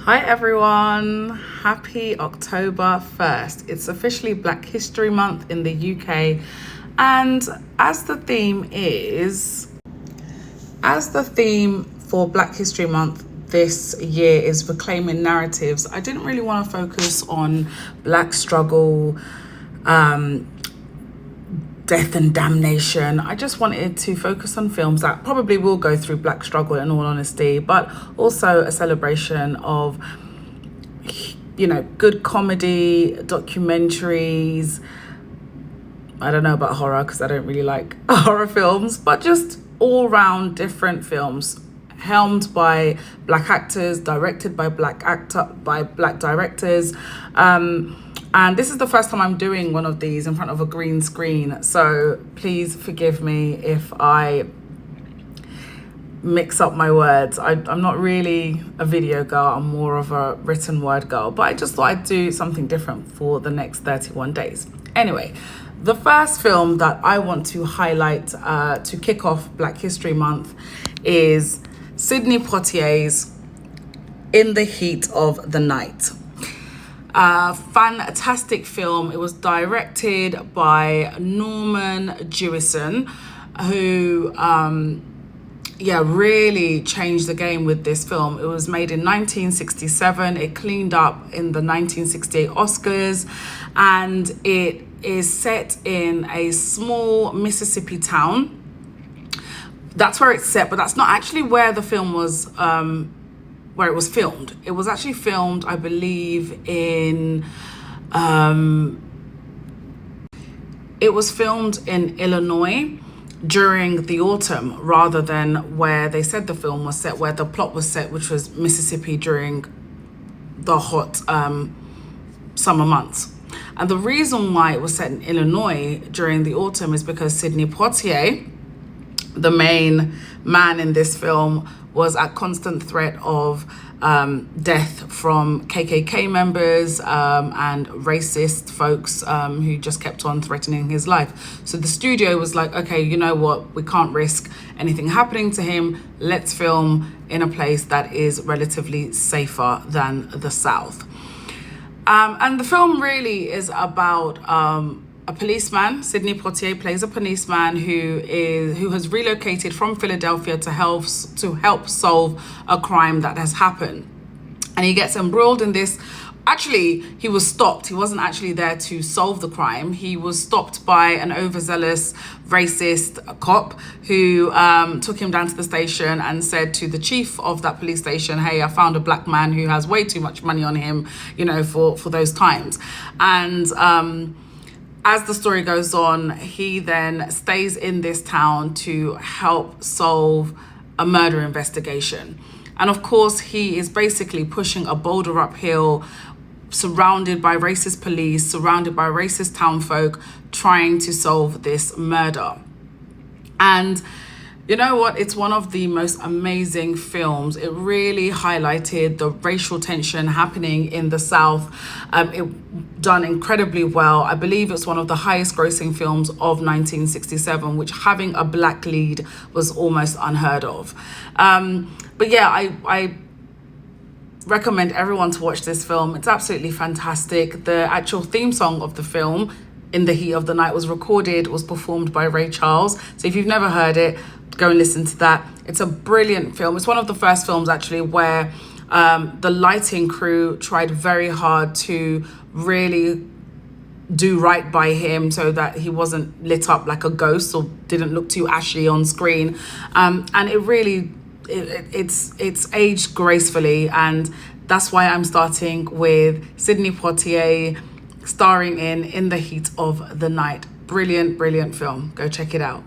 Hi everyone, happy October 1st. It's officially Black History Month in the UK, and as the theme for Black History Month this year is reclaiming narratives, I didn't really want to focus on Black struggle, death and damnation. I just wanted to focus on films that probably will go through Black struggle, in all honesty, but also a celebration of, good comedy, documentaries. I don't know about horror because I don't really like horror films, but just all round different films helmed by Black actors, directed by Black directors. And this is the first time I'm doing one of these in front of a green screen. So please forgive me if I mix up my words. I'm not really a video girl. I'm more of a written word girl. But I just thought I'd do something different for the next 31 days. Anyway, the first film that I want to highlight to kick off Black History Month is Sidney Poitier's In the Heat of the Night. Fantastic film. It was directed by Norman Jewison, who really changed the game with this film. It was made in 1967. It cleaned up in the 1968 Oscars, and it is set in a small Mississippi town. That's where it's set, but that's not actually where the film was where it was filmed. It was actually filmed, I believe, in Illinois during the autumn, rather than where they said the film was set, where the plot was set, which was Mississippi during the hot summer months. And the reason why it was set in Illinois during the autumn is because Sidney Poitier, the main man in this film, was at constant threat of death from KKK members and racist folks who just kept on threatening his life. So the studio was like, okay, you know what? We can't risk anything happening to him. Let's film in a place that is relatively safer than the South. And the film really is about a policeman. Sidney Poitier plays a policeman who has relocated from Philadelphia to help solve a crime that has happened. And he gets embroiled in this. Actually, he was stopped. He wasn't actually there to solve the crime. He was stopped by an overzealous racist cop who took him down to the station and said to the chief of that police station, hey, I found a black man who has way too much money on him, for those times. And as the story goes on, he then stays in this town to help solve a murder investigation. And of course, he is basically pushing a boulder uphill, surrounded by racist police, surrounded by racist townfolk, trying to solve this murder. And you know what? It's one of the most amazing films. It really highlighted the racial tension happening in the South. It done incredibly well. I believe it's one of the highest grossing films of 1967, which having a black lead was almost unheard of. But yeah, I recommend everyone to watch this film. It's absolutely fantastic. The actual theme song of the film, In the Heat of the Night, was performed by Ray Charles. So if you've never heard it, go and listen to that. It's a brilliant film. It's one of the first films actually where the lighting crew tried very hard to really do right by him so that he wasn't lit up like a ghost or didn't look too ashy on screen. And it really, it's aged gracefully, and that's why I'm starting with Sidney Poitier starring in the Heat of the Night. Brilliant film. Go check it out.